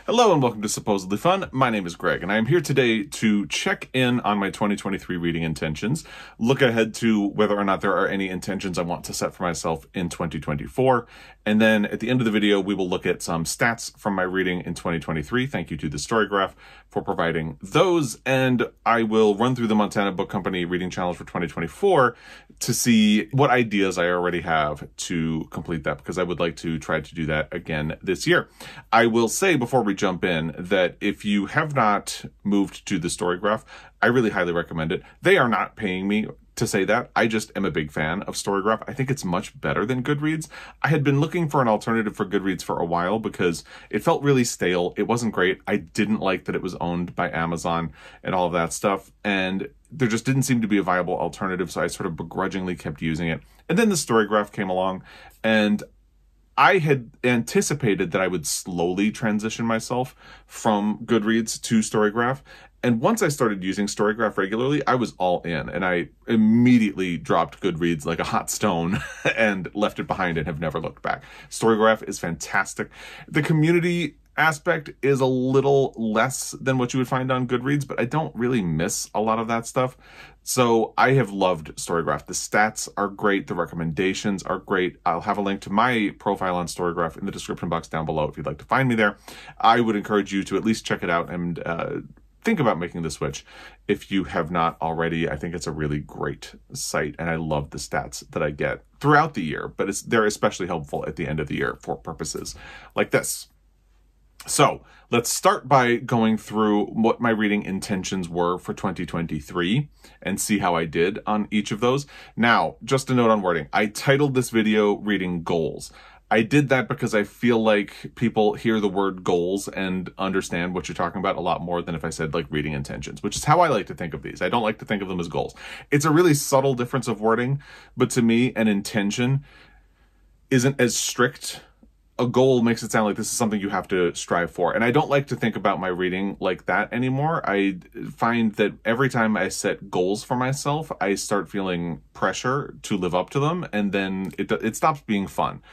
Hello and welcome to Supposedly Fun. My name is Greg and I am here today to check in on my 2023 reading intentions, look ahead to whether or not there are any intentions I want to set for myself in 2024, and then at the end of the video we will look at some stats from my reading in 2023. Thank you to the StoryGraph for providing those, and I will run through the Montana Book Company Reading Challenge for 2024 to see what ideas I already have to complete that, because I would like to try to do that again this year. I will say before we jump in that if you have not moved to the StoryGraph, I really highly recommend it. They are not paying me to say that. I just am a big fan of StoryGraph. I think it's much better than Goodreads. I had been looking for an alternative for Goodreads for a while because it felt really stale. It wasn't great. I didn't like that it was owned by Amazon and all of that stuff. And there just didn't seem to be a viable alternative. So I sort of begrudgingly kept using it. And then the StoryGraph came along, and I had anticipated that I would slowly transition myself from Goodreads to StoryGraph. And once I started using StoryGraph regularly, I was all in, and I immediately dropped Goodreads like a hot stone and left it behind and have never looked back. StoryGraph is fantastic. The community aspect is a little less than what you would find on Goodreads, but I don't really miss a lot of that stuff. So I have loved StoryGraph. The stats are great. The recommendations are great. I'll have a link to my profile on StoryGraph in the description box down below if you'd like to find me there. I would encourage you to at least check it out and think about making the switch if you have not already. I think it's a really great site, and I love the stats that I get throughout the year, but they're especially helpful at the end of the year for purposes like this. So let's start by going through what my reading intentions were for 2023 and see how I did on each of those. Now, just a note on wording. I titled this video Reading Goals. I did that because I feel like people hear the word goals and understand what you're talking about a lot more than if I said like reading intentions, which is how I like to think of these. I don't like to think of them as goals. It's a really subtle difference of wording, but to me, an intention isn't as strict. A goal makes it sound like this is something you have to strive for. And I don't like to think about my reading like that anymore. I find that every time I set goals for myself, I start feeling pressure to live up to them, and then it stops being fun.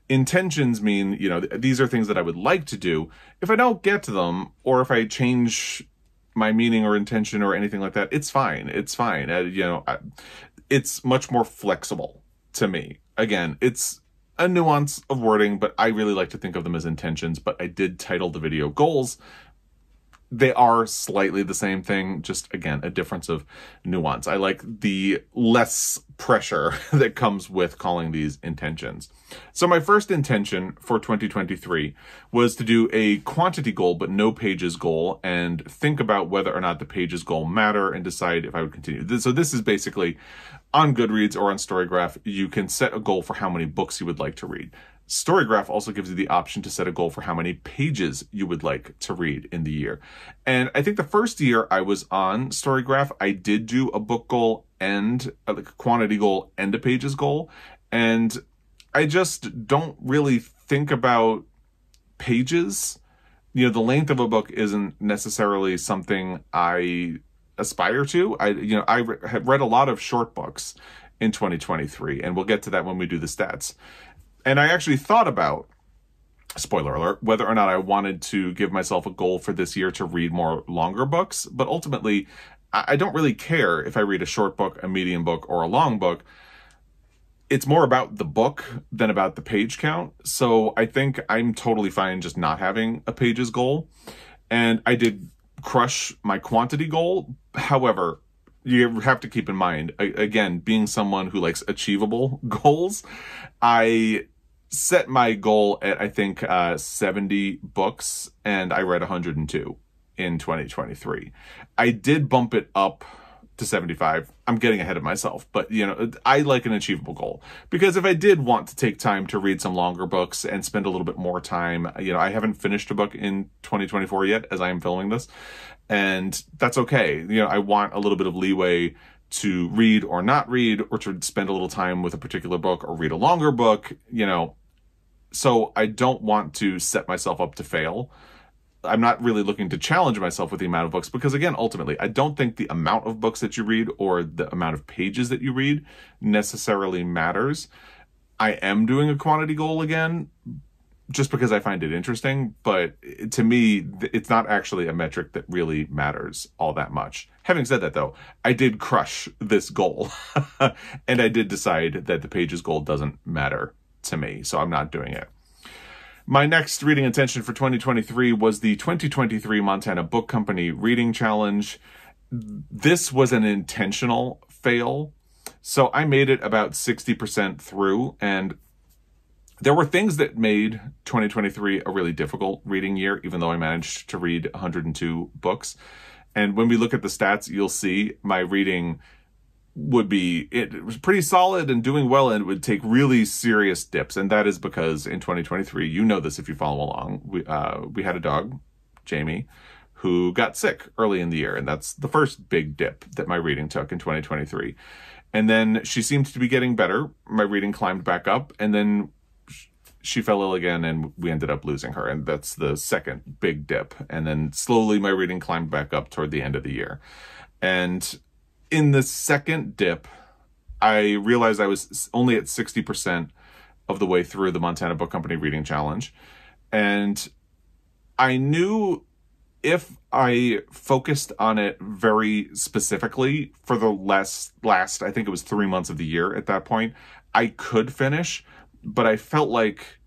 Intentions mean, you know, these are things that I would like to do. If I don't get to them, or if I change my meaning or intention or anything like that, it's fine. It's fine. It's much more flexible to me. Again, it's a nuance of wording, but I really like to think of them as intentions. But I did title the video Goals. They are slightly the same thing, just again, a difference of nuance. I like the less pressure that comes with calling these intentions. So my first intention for 2023 was to do a quantity goal, but no pages goal, and think about whether or not the pages goal matter and decide if I would continue. So this is basically on Goodreads or on StoryGraph, you can set a goal for how many books you would like to read. StoryGraph also gives you the option to set a goal for how many pages you would like to read in the year. And I think the first year I was on StoryGraph, I did do a book goal and like a quantity goal and a pages goal. And I just don't really think about pages. You know, the length of a book isn't necessarily something I aspire to. I have read a lot of short books in 2023, and we'll get to that when we do the stats. And I actually thought about, spoiler alert, whether or not I wanted to give myself a goal for this year to read more longer books. But ultimately, I don't really care if I read a short book, a medium book, or a long book. It's more about the book than about the page count. So I think I'm totally fine just not having a pages goal. And I did crush my quantity goal. However, you have to keep in mind, again, being someone who likes achievable goals, I set my goal at, I think, 70 books, and I read 102 in 2023. I did bump it up to 75. I'm getting ahead of myself, but you know, I like an achievable goal, because if I did want to take time to read some longer books and spend a little bit more time, you know, I haven't finished a book in 2024 yet as I am filming this, and that's okay. You know, I want a little bit of leeway to read or not read, or to spend a little time with a particular book or read a longer book, you know, so I don't want to set myself up to fail. I'm not really looking to challenge myself with the amount of books, because again, ultimately, I don't think the amount of books that you read or the amount of pages that you read necessarily matters. I am doing a quantity goal again, just because I find it interesting, but to me, it's not actually a metric that really matters all that much. Having said that, though, I did crush this goal, and I did decide that the pages goal doesn't matter to me, so I'm not doing it. My next reading intention for 2023 was the 2023 Montana Book Company Reading Challenge. This was an intentional fail, so I made it about 60% through, and there were things that made 2023 a really difficult reading year, even though I managed to read 102 books. And when we look at the stats, you'll see my reading it was pretty solid and doing well, and it would take really serious dips. And that is because in 2023, you know this if you follow along, we had a dog, Jamie, who got sick early in the year. And that's the first big dip that my reading took in 2023. And then she seemed to be getting better. My reading climbed back up, and then she fell ill again, and we ended up losing her. And that's the second big dip. And then slowly my reading climbed back up toward the end of the year. And in the second dip, I realized I was only at 60% of the way through the Montana Book Company Reading Challenge. And I knew if I focused on it very specifically for the last, I think it was 3 months of the year at that point, I could finish. But I felt like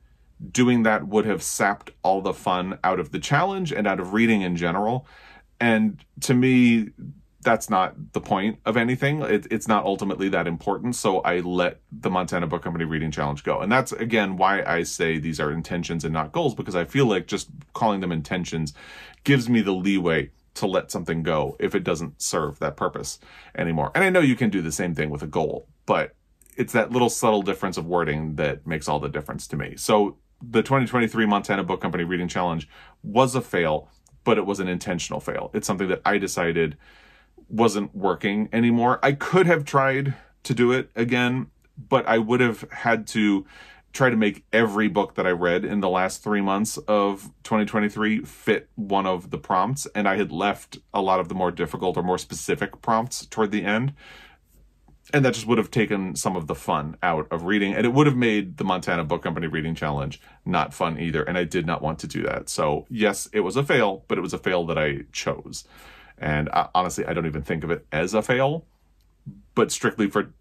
doing that would have sapped all the fun out of the challenge and out of reading in general. And to me, that's not the point of anything. It's not ultimately that important. So I let the Montana Book Company Reading Challenge go. And that's, again, why I say these are intentions and not goals, because I feel like just calling them intentions gives me the leeway to let something go if it doesn't serve that purpose anymore. And I know you can do the same thing with a goal, but it's that little subtle difference of wording that makes all the difference to me. So the 2023 Montana Book Company Reading Challenge was a fail, but it was an intentional fail. It's something that I decided wasn't working anymore. I could have tried to do it again, but I would have had to try to make every book that I read in the last 3 months of 2023 fit one of the prompts. And I had left a lot of the more difficult or more specific prompts toward the end. And that just would have taken some of the fun out of reading. And it would have made the Montana Book Company Reading Challenge not fun either. And I did not want to do that. So yes, it was a fail, but it was a fail that I chose. And honestly, I don't even think of it as a fail. But strictly for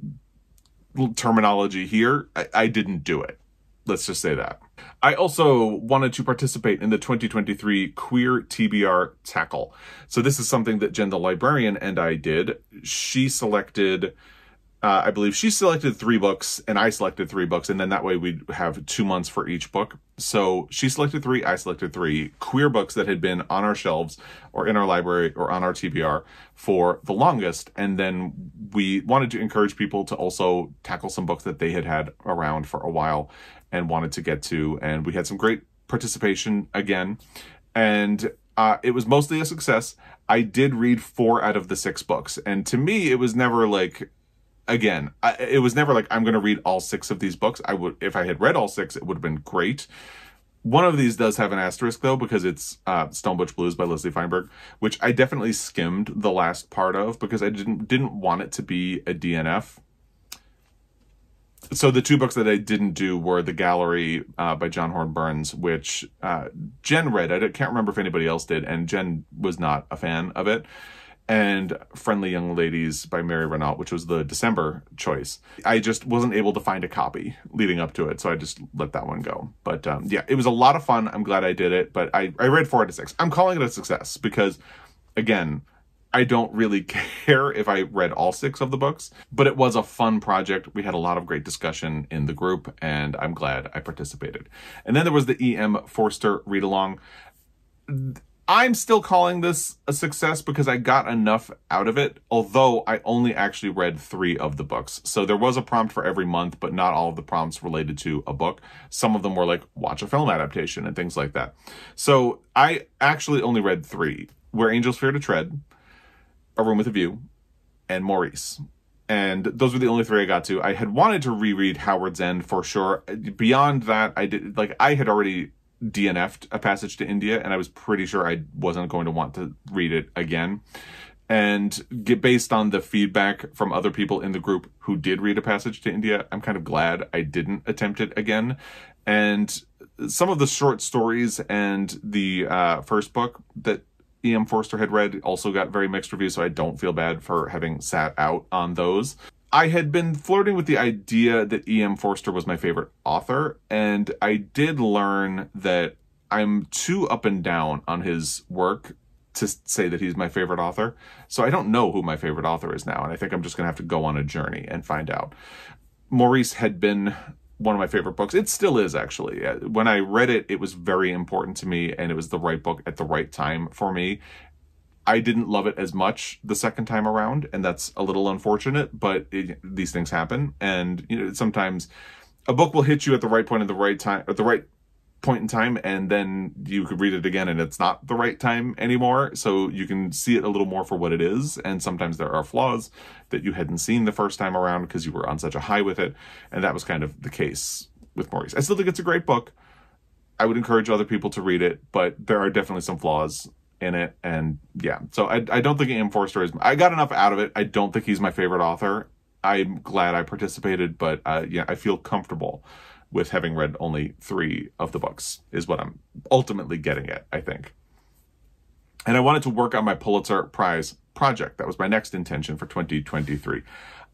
terminology here, I didn't do it. Let's just say that. I also wanted to participate in the 2023 Queer TBR Tackle. So this is something that Jen the librarian and I did. She selected... I believe she selected 3 books and I selected 3 books, and then that way we'd have 2 months for each book. So she selected 3, I selected 3 queer books that had been on our shelves or in our library or on our TBR for the longest. And then we wanted to encourage people to also tackle some books that they had had around for a while and wanted to get to. And we had some great participation again. And it was mostly a success. I did read 4 out of the 6 books. And to me, it was never like... Again, it was never like, I'm going to read all 6 of these books. I would, if I had read all 6, it would have been great. One of these does have an asterisk, though, because it's Stone Butch Blues by Leslie Feinberg, which I definitely skimmed the last part of because I didn't want it to be a DNF. So the 2 books that I didn't do were The Gallery by John Horn Burns, which Jen read. I can't remember if anybody else did, and Jen was not a fan of it. And Friendly Young Ladies by Mary Renault, which was the December choice. I just wasn't able to find a copy leading up to it, so I just let that one go. But yeah, it was a lot of fun. I'm glad I did it, but I read 4 out of 6. I'm calling it a success because, again, I don't really care if I read all 6 of the books, but it was a fun project. We had a lot of great discussion in the group, and I'm glad I participated. And then there was the E.M. Forster read-along. I'm still calling this a success because I got enough out of it, although I only actually read 3 of the books. So there was a prompt for every month, but not all of the prompts related to a book. Some of them were like, watch a film adaptation and things like that. So I actually only read 3, Where Angels Fear to Tread, A Room with a View, and Maurice. And those were the only 3 I got to. I had wanted to reread Howard's End for sure. Beyond that, I had already DNF'd A Passage to India, and I was pretty sure I wasn't going to want to read it again. And based on the feedback from other people in the group who did read A Passage to India, I'm kind of glad I didn't attempt it again. And some of the short stories and the first book that E.M. Forster had read also got very mixed reviews, so I don't feel bad for having sat out on those. I had been flirting with the idea that E.M. Forster was my favorite author, and I did learn that I'm too up and down on his work to say that he's my favorite author. So I don't know who my favorite author is now, and I think I'm just going to have to go on a journey and find out. Maurice had been one of my favorite books. It still is, actually. When I read it, it was very important to me, and it was the right book at the right time for me. I didn't love it as much the second time around, and that's a little unfortunate, but these things happen. And sometimes a book will hit you at the right point at the right time, at the right point in time, and then you could read it again and it's not the right time anymore. So you can see it a little more for what it is. And sometimes there are flaws that you hadn't seen the first time around because you were on such a high with it. And that was kind of the case with Maurice. I still think it's a great book. I would encourage other people to read it, but there are definitely some flaws in it. And yeah, so I don't think E.M. Forster is, I got enough out of it. I don't think he's my favorite author. I'm glad I participated, but yeah, I feel comfortable with having read only 3 of the books is what I'm ultimately getting at, I think. And I wanted to work on my Pulitzer Prize project. That was my next intention for 2023.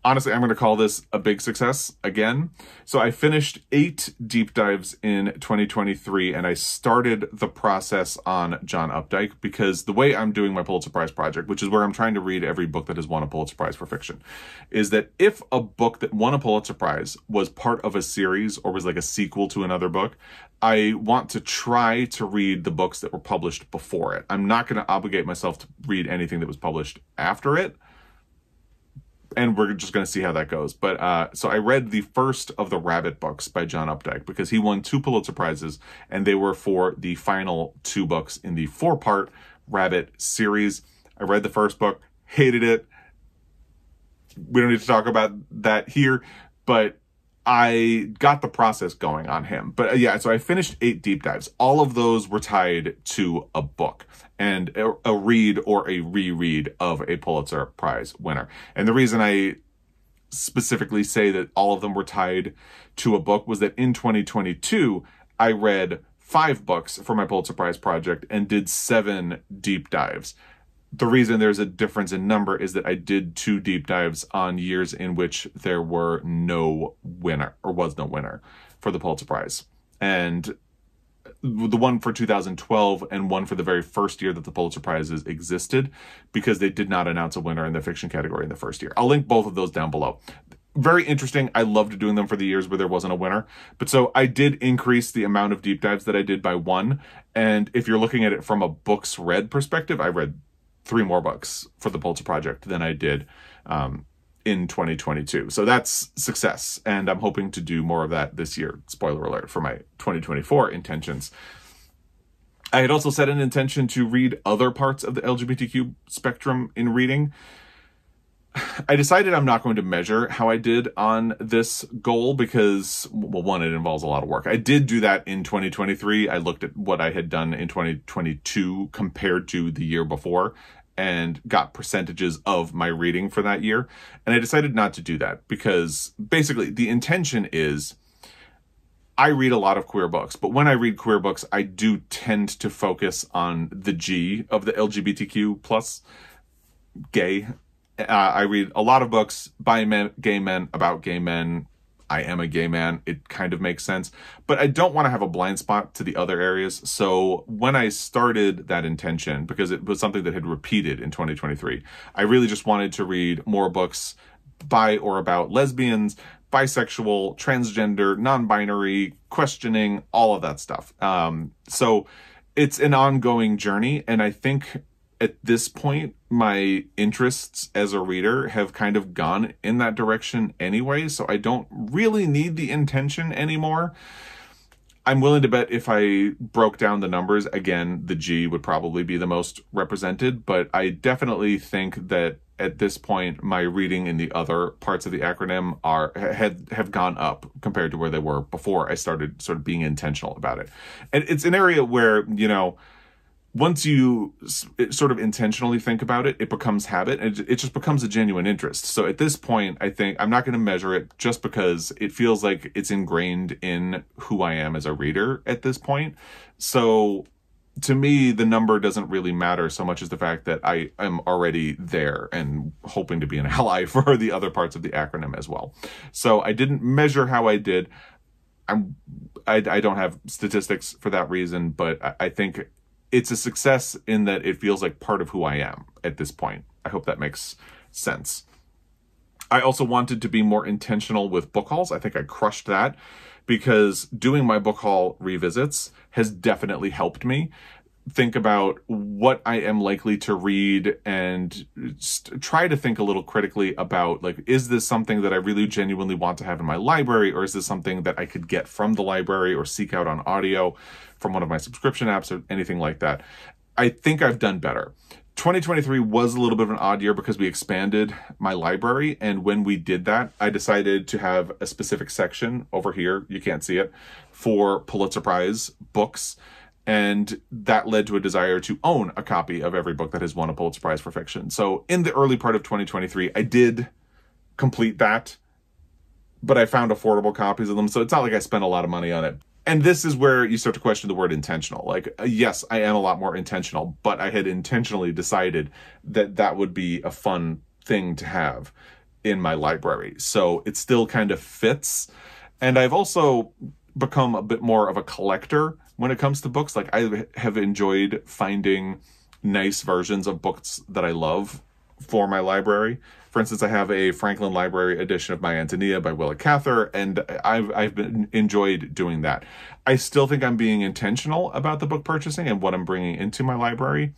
Honestly, I'm going to call this a big success again. So I finished 8 deep dives in 2023, and I started the process on John Updike because the way I'm doing my Pulitzer Prize project, which is where I'm trying to read every book that has won a Pulitzer Prize for fiction, is that if a book that won a Pulitzer Prize was part of a series or was like a sequel to another book, I want to try to read the books that were published before it. I'm not going to obligate myself to read anything that was published after it. And we're just going to see how that goes. But so I read the first of the Rabbit books by John Updike because he won 2 Pulitzer Prizes, and they were for the final 2 books in the 4-part Rabbit series. I read the first book, hated it. We don't need to talk about that here, but I got the process going on him. But yeah, so I finished 8 deep dives. All of those were tied to a book and a read or a reread of a Pulitzer Prize winner. And the reason I specifically say that all of them were tied to a book was that in 2022, I read 5 books for my Pulitzer Prize project and did 7 deep dives. The reason there's a difference in number is that I did 2 deep dives on years in which there were no winner or was no winner for the Pulitzer Prize. And the one for 2012 and one for the very first year that the Pulitzer Prizes existed because they did not announce a winner in the fiction category in the first year. I'll link both of those down below. Very interesting. I loved doing them for the years where there wasn't a winner. But so I did increase the amount of deep dives that I did by 1. And if you're looking at it from a books read perspective, I read 3 more books for the Pulitzer Project than I did in 2022. So that's success. And I'm hoping to do more of that this year. Spoiler alert for my 2024 intentions. I had also set an intention to read other parts of the LGBTQ spectrum in reading. I decided I'm not going to measure how I did on this goal because, well, 1, it involves a lot of work. I did do that in 2023. I looked at what I had done in 2022 compared to the year before and got percentages of my reading for that year. And I decided not to do that because basically the intention is I read a lot of queer books, but when I read queer books, I do tend to focus on the G of the LGBTQ plus gay. I read a lot of books by men, gay men, about gay men. I am a gay man. It kind of makes sense. But I don't want to have a blind spot to the other areas. So when I started that intention, because it was something that had repeated in 2023, I really just wanted to read more books by or about lesbians, bisexual, transgender, non-binary, questioning, all of that stuff. So it's an ongoing journey. And I think at this point, my interests as a reader have kind of gone in that direction anyway, so I don't really need the intention anymore. I'm willing to bet if I broke down the numbers, again, the G would probably be the most represented, but I definitely think that at this point, my reading in the other parts of the acronym have gone up compared to where they were before I started sort of being intentional about it. And it's an area where, once you sort of intentionally think about it, it becomes habit, and it just becomes a genuine interest. So at this point, I think I'm not going to measure it just because it feels like it's ingrained in who I am as a reader at this point. So to me, the number doesn't really matter so much as the fact that I am already there and hoping to be an ally for the other parts of the acronym as well. So I didn't measure how I did. I don't have statistics for that reason, but I think it's a success in that it feels like part of who I am at this point. I hope that makes sense. I also wanted to be more intentional with book hauls. I think I crushed that because doing my book haul revisits has definitely helped me think about what I am likely to read and try to think a little critically about, like, is this something that I really genuinely want to have in my library, or is this something that I could get from the library or seek out on audio from one of my subscription apps or anything like that? I think I've done better. 2023 was a little bit of an odd year because we expanded my library, and when we did that, I decided to have a specific section over here, you can't see it, for Pulitzer Prize books. And that led to a desire to own a copy of every book that has won a Pulitzer Prize for fiction. So in the early part of 2023, I did complete that, but I found affordable copies of them. So it's not like I spent a lot of money on it. And this is where you start to question the word intentional. Like, yes, I am a lot more intentional, but I had intentionally decided that that would be a fun thing to have in my library. So it still kind of fits. And I've also become a bit more of a collector when it comes to books. Like, I have enjoyed finding nice versions of books that I love for my library. For instance, I have a Franklin Library edition of My Antonia by Willa Cather, and I've enjoyed doing that. I still think I'm being intentional about the book purchasing and what I'm bringing into my library,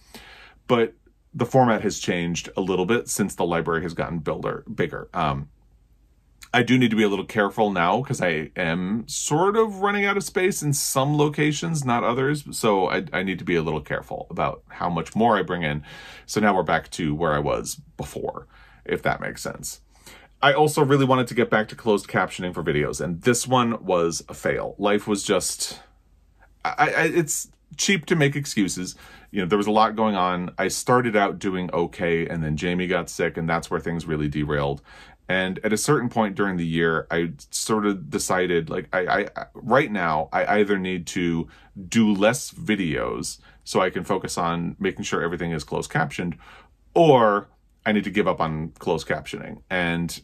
but the format has changed a little bit since the library has gotten bigger. I do need to be a little careful now because I am sort of running out of space in some locations, not others. So I need to be a little careful about how much more I bring in. So now we're back to where I was before, if that makes sense. I also really wanted to get back to closed captioning for videos, and this one was a fail. Life was just... it's cheap to make excuses. You know, there was a lot going on. I started out doing okay, and then Jamie got sick, and that's where things really derailed. And at a certain point during the year, I sort of decided, like, I right now, I either need to do less videos so I can focus on making sure everything is closed captioned, or I need to give up on closed captioning. And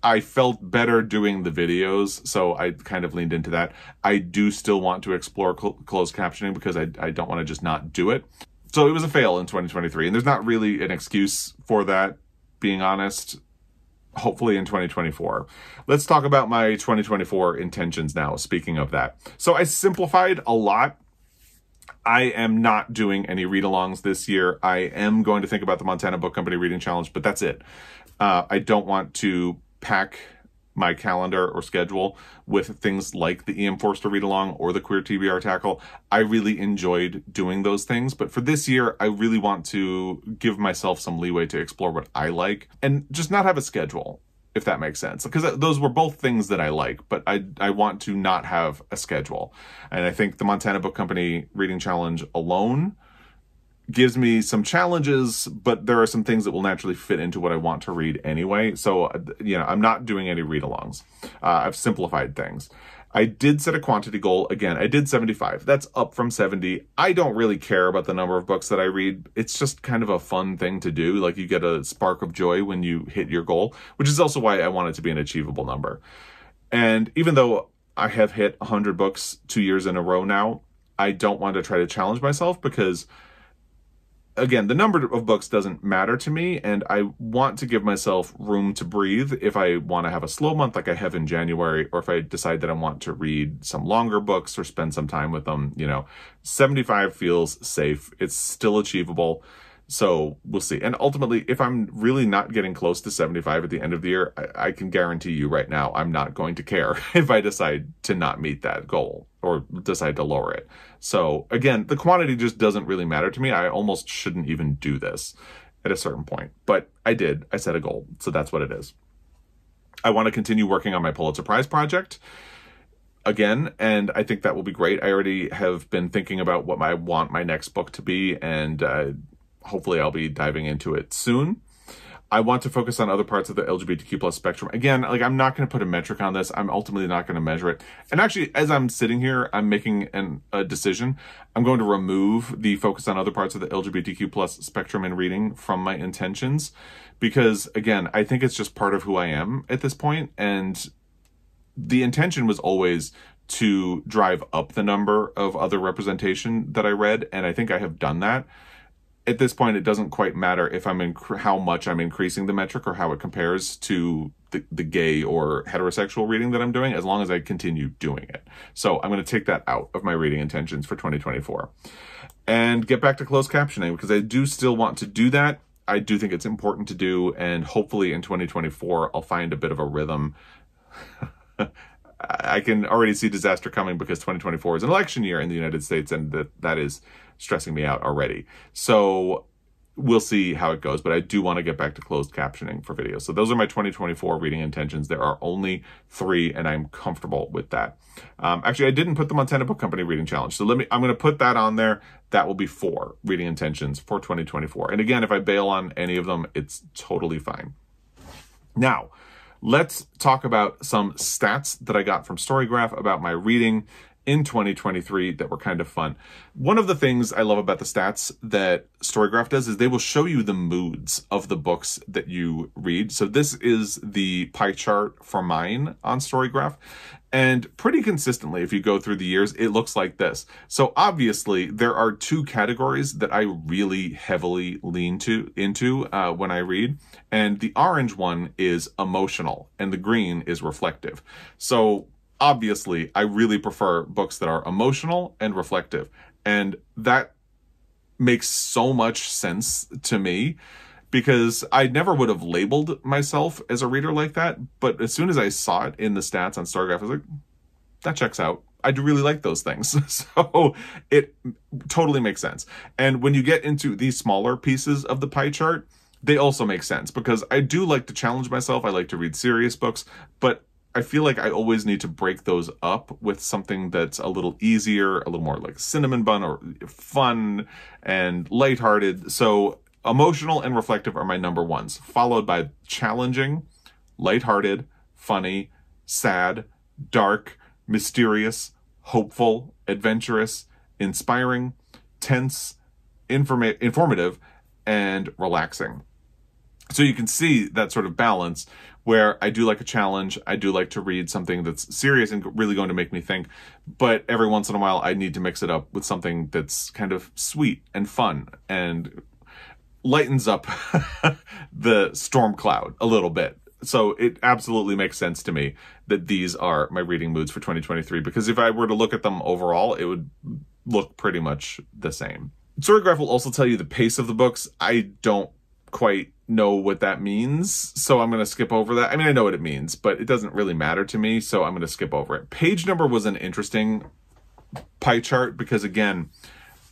I felt better doing the videos, so I kind of leaned into that. I do still want to explore closed captioning because I don't want to just not do it. So it was a fail in 2023, and there's not really an excuse for that, being honest. Hopefully in 2024. Let's talk about my 2024 intentions now, speaking of that. So I simplified a lot. I am not doing any read-alongs this year. I am going to think about the Montana Book Company Reading Challenge, but that's it. I don't want to pack my calendar or schedule with things like the E.M. Forster read-along or the Queer TBR tackle. I really enjoyed doing those things, but for this year, I really want to give myself some leeway to explore what I like and just not have a schedule, if that makes sense. Because those were both things that I like, but I want to not have a schedule. And I think the Montana Book Company Reading Challenge alone gives me some challenges, but there are some things that will naturally fit into what I want to read anyway. So, you know, I'm not doing any read-alongs. I've simplified things. I did set a quantity goal. Again, I did 75. That's up from 70. I don't really care about the number of books that I read. It's just kind of a fun thing to do. Like, you get a spark of joy when you hit your goal, which is also why I want it to be an achievable number. And even though I have hit 100 books 2 years in a row now, I don't want to try to challenge myself because, again, the number of books doesn't matter to me, and I want to give myself room to breathe if I want to have a slow month like I have in January, or if I decide that I want to read some longer books or spend some time with them. You know, 75 feels safe. It's still achievable. So we'll see. And ultimately, if I'm really not getting close to 75 at the end of the year, I can guarantee you right now, I'm not going to care if I decide to not meet that goal or decide to lower it. So again, the quantity just doesn't really matter to me. I almost shouldn't even do this at a certain point, but I did. I set a goal. So that's what it is. I want to continue working on my Pulitzer Prize project. again, and I think that will be great. I already have been thinking about what I want my next book to be, and hopefully I'll be diving into it soon. I want to focus on other parts of the LGBTQ plus spectrum. Again, like, I'm not going to put a metric on this. I'm ultimately not going to measure it. And actually, as I'm sitting here, I'm making a decision. I'm going to remove the focus on other parts of the LGBTQ plus spectrum in reading from my intentions, because again, I think it's just part of who I am at this point. And the intention was always to drive up the number of other representation that I read. And I think I have done that. At this point, it doesn't quite matter if how much I'm increasing the metric or how it compares to the gay or heterosexual reading that I'm doing, as long as I continue doing it. So I'm going to take that out of my reading intentions for 2024 and get back to closed captioning, because I do still want to do that. I do think it's important to do, and hopefully in 2024, I'll find a bit of a rhythm. I can already see disaster coming, because 2024 is an election year in the United States, and that is stressing me out already. So we'll see how it goes, but I do want to get back to closed captioning for videos. So those are my 2024 reading intentions. There are only 3, and I'm comfortable with that. Actually, I didn't put them on Tenet Book Company Reading Challenge. So I'm going to put that on there. That will be 4 reading intentions for 2024. And again, if I bail on any of them, it's totally fine. Now, let's talk about some stats that I got from StoryGraph about my reading in 2023 that were kind of fun. One of the things I love about the stats that StoryGraph does is they will show you the moods of the books that you read. So this is the pie chart for mine on StoryGraph. And pretty consistently, if you go through the years, it looks like this. So obviously, there are 2 categories that I really heavily lean into when I read. And the orange one is emotional, and the green is reflective. So obviously, I really prefer books that are emotional and reflective. And that makes so much sense to me, because I never would have labeled myself as a reader like that. But as soon as I saw it in the stats on StoryGraph, I was like, that checks out. I do really like those things. So it totally makes sense. And when you get into these smaller pieces of the pie chart, they also make sense, because I do like to challenge myself. I like to read serious books, but I feel like I always need to break those up with something that's a little easier, a little more like cinnamon bun or fun and lighthearted. So emotional and reflective are my number ones, followed by challenging, lighthearted, funny, sad, dark, mysterious, hopeful, adventurous, inspiring, tense, informative, and relaxing. So you can see that sort of balance where I do like a challenge. I do like to read something that's serious and really going to make me think. But every once in a while, I need to mix it up with something that's kind of sweet and fun and lightens up the storm cloud a little bit. So it absolutely makes sense to me that these are my reading moods for 2023, because if I were to look at them overall, it would look pretty much the same. StoryGraph will also tell you the pace of the books. I don't quite know what that means, so I'm going to skip over that. I mean, I know what it means, but it doesn't really matter to me, so I'm going to skip over it. Page number was an interesting pie chart, because again,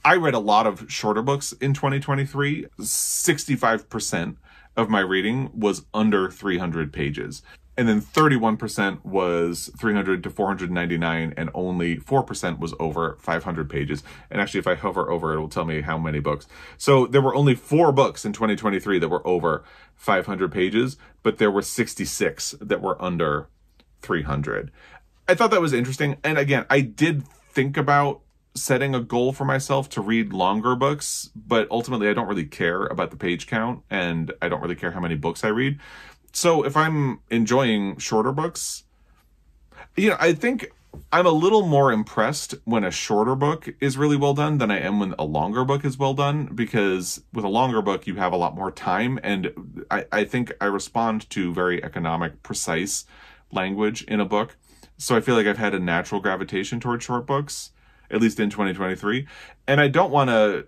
I read a lot of shorter books in 2023. 65% of my reading was under 300 pages. And then 31% was 300 to 499, and only 4% was over 500 pages. And actually, if I hover over it, will tell me how many books. So there were only 4 books in 2023 that were over 500 pages, but there were 66 that were under 300. I thought that was interesting. And again, I did think about setting a goal for myself to read longer books, but ultimately I don't really care about the page count, and I don't really care how many books I read. So if I'm enjoying shorter books, I think I'm a little more impressed when a shorter book is really well done than I am when a longer book is well done, because with a longer book, you have a lot more time. And I think I respond to very economic, precise language in a book. So I feel like I've had a natural gravitation towards short books, at least in 2023. And I don't want to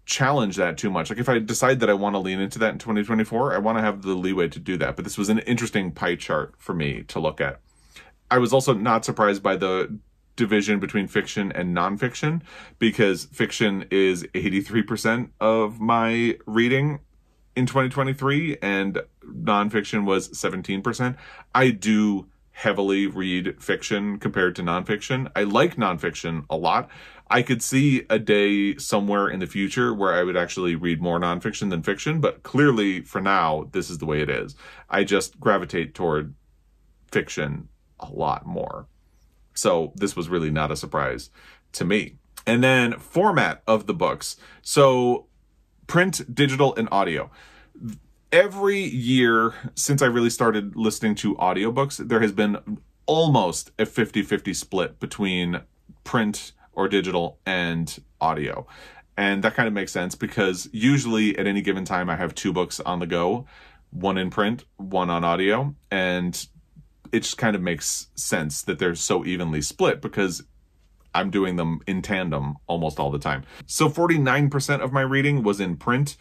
challenge that too much. Like, if I decide that I want to lean into that in 2024, I want to have the leeway to do that. But this was an interesting pie chart for me to look at. I was also not surprised by the division between fiction and nonfiction, because fiction is 83% of my reading in 2023 and nonfiction was 17%. I do heavily read fiction compared to nonfiction. I like nonfiction a lot. I could see a day somewhere in the future where I would actually read more nonfiction than fiction, but clearly for now, this is the way it is. I just gravitate toward fiction a lot more. So this was really not a surprise to me. And then format of the books. So print, digital, and audio. Every year since I really started listening to audiobooks, there has been almost a 50-50 split between print or digital and audio. And that kind of makes sense because usually at any given time I have 2 books on the go, one in print, one on audio, and it just kind of makes sense that they're so evenly split because I'm doing them in tandem almost all the time. So 49% of my reading was in print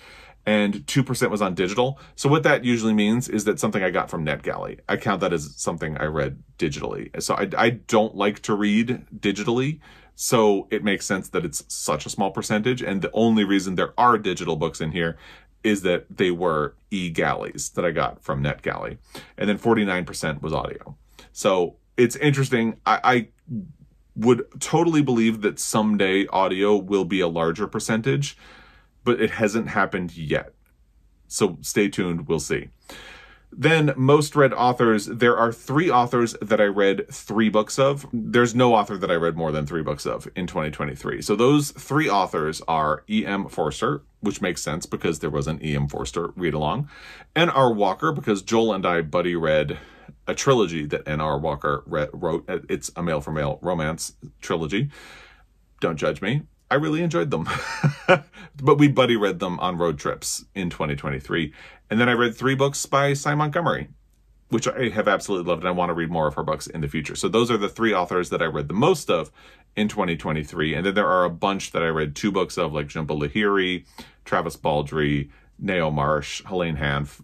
and 2% was on digital. So what that usually means is that something I got from NetGalley. I count that as something I read digitally. So I don't like to read digitally, so it makes sense that it's such a small percentage. And the only reason there are digital books in here is that they were e-galleys that I got from NetGalley. And then 49% was audio. So it's interesting. I would totally believe that someday audio will be a larger percentage, but it hasn't happened yet. So stay tuned, we'll see. Then most read authors, there are 3 authors that I read 3 books of. There's no author that I read more than 3 books of in 2023. So those 3 authors are E.M. Forster, which makes sense because there was an E.M. Forster read-along, N.R. Walker, because Joel and I buddy read a trilogy that N.R. Walker wrote. It's a male-for-male romance trilogy. Don't judge me. I really enjoyed them. But we buddy read them on road trips in 2023. And then I read 3 books by Cy Montgomery, which I have absolutely loved, and I want to read more of her books in the future. So those are the 3 authors that I read the most of in 2023. And then there are a bunch that I read 2 books of, like Jhumpa Lahiri, Travis Baldree, Nao Marsh, Helene Hanff,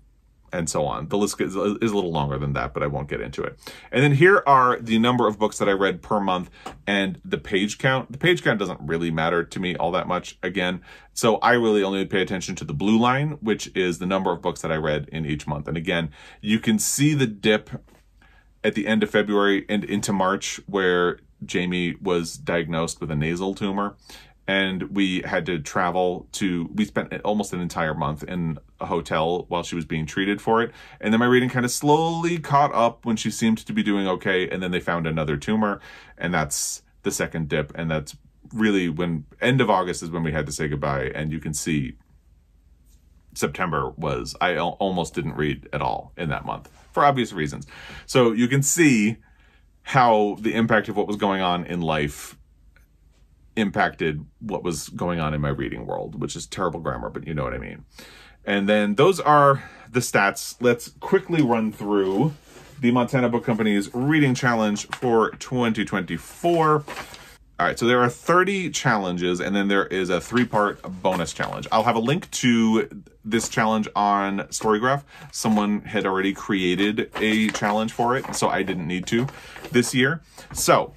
and so on. The list is a little longer than that, but I won't get into it. And then here are the number of books that I read per month and the page count. The page count doesn't really matter to me all that much, again. So I really only pay attention to the blue line, which is the number of books that I read in each month. And again, you can see the dip at the end of February and into March where Jamie was diagnosed with a nasal tumor. And we had to travel we spent almost an entire month in a hotel while she was being treated for it. And then my reading kind of slowly caught up when she seemed to be doing okay. And then they found another tumor, and that's the second dip. And that's really when end of August is when we had to say goodbye. And you can see September was, I almost didn't read at all in that month for obvious reasons. So you can see how the impact of what was going on in life impacted what was going on in my reading world, which is terrible grammar, but you know what I mean. And then those are the stats. Let's quickly run through the Montana Book Company's reading challenge for 2024. All right, so there are 30 challenges, and then there is a 3-part bonus challenge. I'll have a link to this challenge on StoryGraph. Someone had already created a challenge for it, so I didn't need to this year. So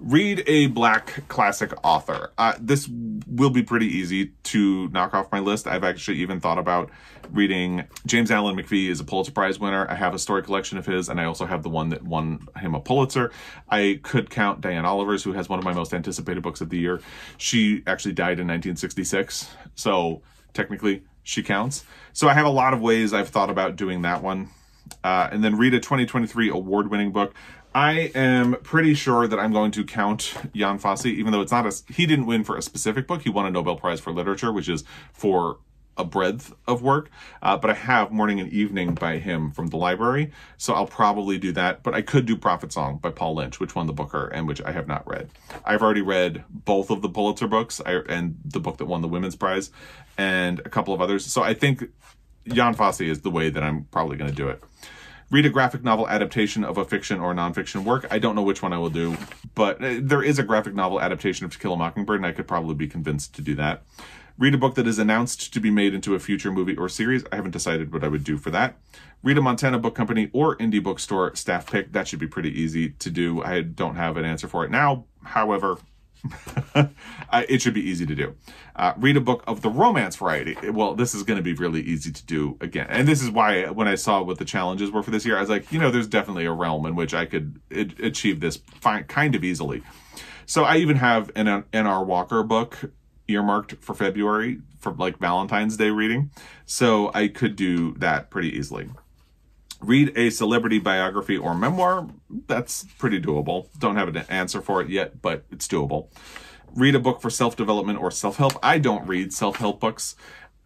read a Black classic author. This will be pretty easy to knock off my list. I've actually even thought about reading James Allen McPhee is a Pulitzer Prize winner. I have a story collection of his, and I also have the one that won him a Pulitzer. I could count Diane Olivers, who has one of my most anticipated books of the year. She actually died in 1966, so technically she counts. So I have a lot of ways I've thought about doing that one. And then read a 2023 award-winning book. I am pretty sure that I'm going to count Jan Fosse, even though it's not he didn't win for a specific book. He won a Nobel Prize for Literature, which is for a breadth of work. But I have Morning and Evening by him from the library, so I'll probably do that. But I could do Prophet Song by Paul Lynch, which won the Booker and which I have not read. I've already read both of the Pulitzer books and the book that won the Women's Prize and a couple of others. So I think Jan Fosse is the way that I'm probably going to do it. Read a graphic novel adaptation of a fiction or nonfiction work. I don't know which one I will do, but there is a graphic novel adaptation of To Kill a Mockingbird, and I could probably be convinced to do that. Read a book that is announced to be made into a future movie or series. I haven't decided what I would do for that. Read a Montana Book Company or indie bookstore staff pick. That should be pretty easy to do. I don't have an answer for it now. However, It should be easy to do. Read a book of the romance variety. Well, this is going to be really easy to do again. And this is why when I saw what the challenges were for this year, I was like, there's definitely a realm in which I could achieve this kind of easily. So I even have an N.R. Walker book earmarked for February for like Valentine's Day reading. So I could do that pretty easily. Read a celebrity biography or memoir. That's pretty doable. Don't have an answer for it yet, but it's doable. Read a book for self-development or self-help. I don't read self-help books.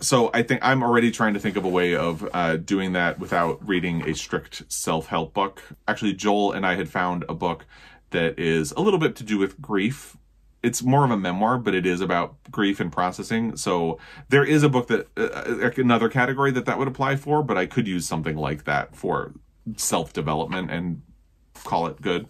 So I think I'm already trying to think of a way of doing that without reading a strict self-help book. Actually, Joel and I had found a book that is a little bit to do with grief. It's more of a memoir, but it is about grief and processing. So there is a book that, another category that would apply for, but I could use something like that for self-development and call it good.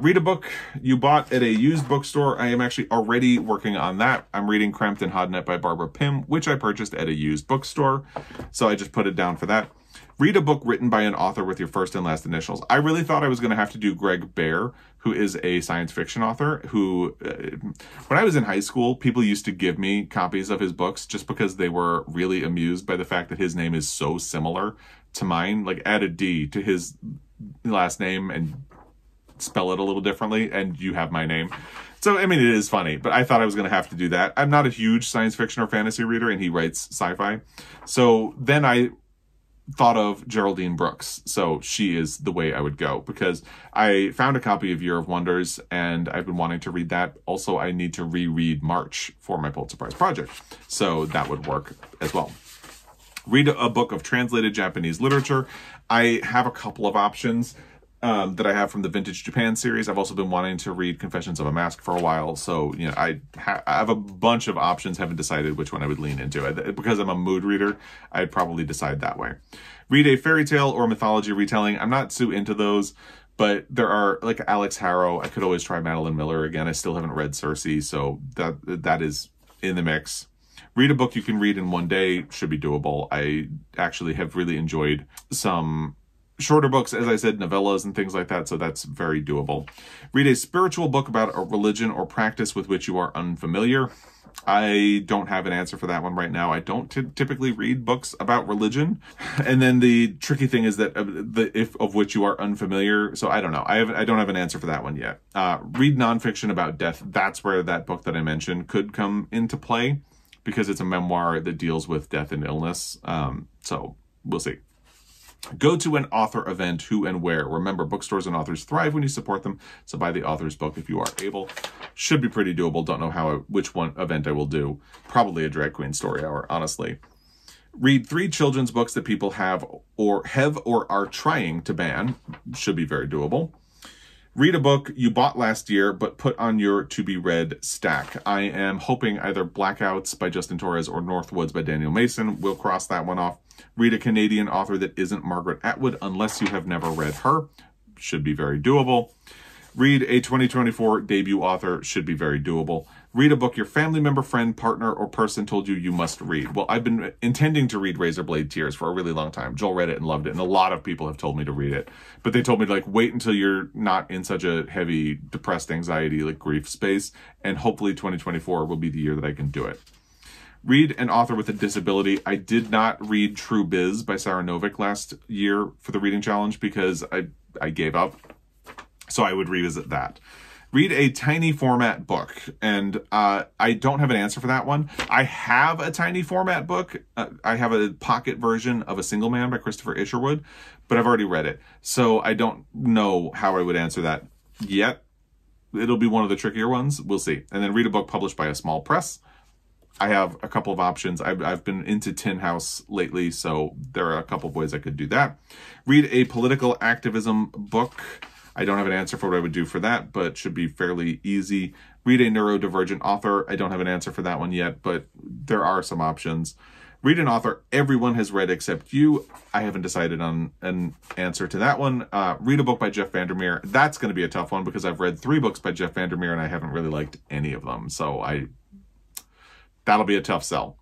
Read a book you bought at a used bookstore. I am actually already working on that. I'm reading Cramped and Hodnet by Barbara Pym, which I purchased at a used bookstore. So I just put it down for that. Read a book written by an author with your first and last initials. I really thought I was going to have to do Greg Bear, who is a science fiction author who, when I was in high school, people used to give me copies of his books just because they were really amused by the fact that his name is so similar to mine. Like, add a D to his last name and spell it a little differently, and you have my name. So, I mean, it is funny, but I thought I was going to have to do that. I'm not a huge science fiction or fantasy reader, and he writes sci-fi. So then I thought of Geraldine Brooks. So she is the way I would go, because I found a copy of Year of Wonders and I've been wanting to read that. Also, I need to reread March for my Pulitzer Prize project. So that would work as well. Read a book of translated Japanese literature. I have a couple of options that I have from the Vintage Japan series. I've also been wanting to read Confessions of a Mask for a while. So, I have a bunch of options, haven't decided which one I would lean into. Because I'm a mood reader, I'd probably decide that way. Read a fairy tale or mythology retelling. I'm not so into those, but there are, like Alex Harrow. I could always try Madeline Miller again. I still haven't read Circe, so that is in the mix. Read a book you can read in one day. Should be doable. I actually have really enjoyed some shorter books, as I said, novellas and things like that, so that's very doable. Read a spiritual book about a religion or practice with which you are unfamiliar. I don't have an answer for that one right now. I don't typically read books about religion. And then the tricky thing is that if of which you are unfamiliar. So I don't know. I don't have an answer for that one yet. Read nonfiction about death. That's where that book that I mentioned could come into play, because it's a memoir that deals with death and illness. So we'll see. Go to an author event, who and where. Remember, bookstores and authors thrive when you support them, so buy the author's book if you are able. Should be pretty doable. Don't know which one event I will do. Probably a drag queen story hour, honestly. Read 3 children's books that people have or are trying to ban. Should be very doable. Read a book you bought last year but put on your to-be-read stack. I am hoping either Blackouts by Justin Torres or Northwoods by Daniel Mason. We'll cross that one off. Read a Canadian author that isn't Margaret Atwood, unless you have never read her. Should be very doable. Read a 2024 debut author. Should be very doable. Read a book your family member, friend, partner, or person told you must read. Well, I've been intending to read Razorblade Tears for a really long time. Joel read it and loved it, and a lot of people have told me to read it. But they told me to wait until you're not in such a heavy, depressed anxiety, grief space, and hopefully 2024 will be the year that I can do it. Read an author with a disability. I did not read True Biz by Sarah Novick last year for the reading challenge because I gave up. So I would revisit that. Read a tiny format book. And I don't have an answer for that one. I have a tiny format book. I have a pocket version of A Single Man by Christopher Isherwood, but I've already read it. So I don't know how I would answer that yet. It'll be one of the trickier ones. We'll see. And then read a book published by a small press. I have a couple of options. I've been into Tin House lately, so there are a couple of ways I could do that. Read a political activism book. I don't have an answer for what I would do for that, but should be fairly easy. Read a neurodivergent author. I don't have an answer for that one yet, but there are some options. Read an author everyone has read except you. I haven't decided on an answer to that one. Read a book by Jeff Vandermeer. That's going to be a tough one because I've read 3 books by Jeff Vandermeer and I haven't really liked any of them. So that'll be a tough sell.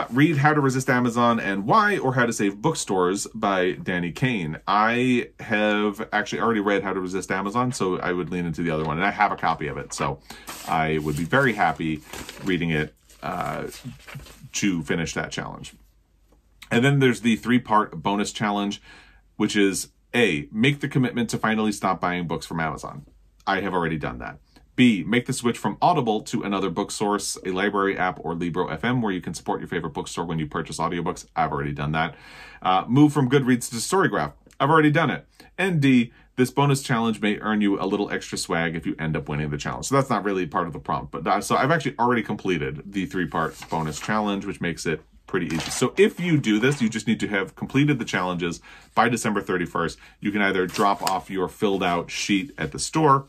Read How to Resist Amazon and Why, or How to Save Bookstores by Danny Kane. I have actually already read How to Resist Amazon, so I would lean into the other one. And I have a copy of it, so I would be very happy reading it to finish that challenge. And then there's the 3-part bonus challenge, which is A, make the commitment to finally stop buying books from Amazon. I have already done that. B, make the switch from Audible to another book source, a library app, or Libro FM, where you can support your favorite bookstore when you purchase audiobooks. I've already done that. Move from Goodreads to StoryGraph. I've already done it. And D, this bonus challenge may earn you a little extra swag if you end up winning the challenge. So that's not really part of the prompt. But so I've actually already completed the 3-part bonus challenge, which makes it pretty easy. So if you do this, you just need to have completed the challenges by December 31st. You can either drop off your filled out sheet at the store,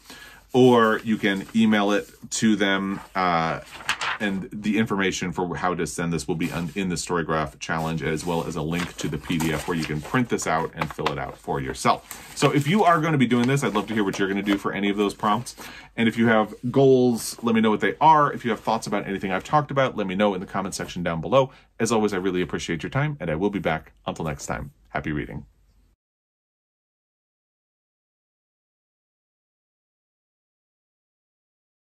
or you can email it to them, and the information for how to send this will be in the StoryGraph challenge, as well as a link to the PDF where you can print this out and fill it out for yourself. So if you are going to be doing this, I'd love to hear what you're going to do for any of those prompts. And if you have goals, let me know what they are. If you have thoughts about anything I've talked about, let me know in the comment section down below. As always, I really appreciate your time, and I will be back. Until next time, happy reading.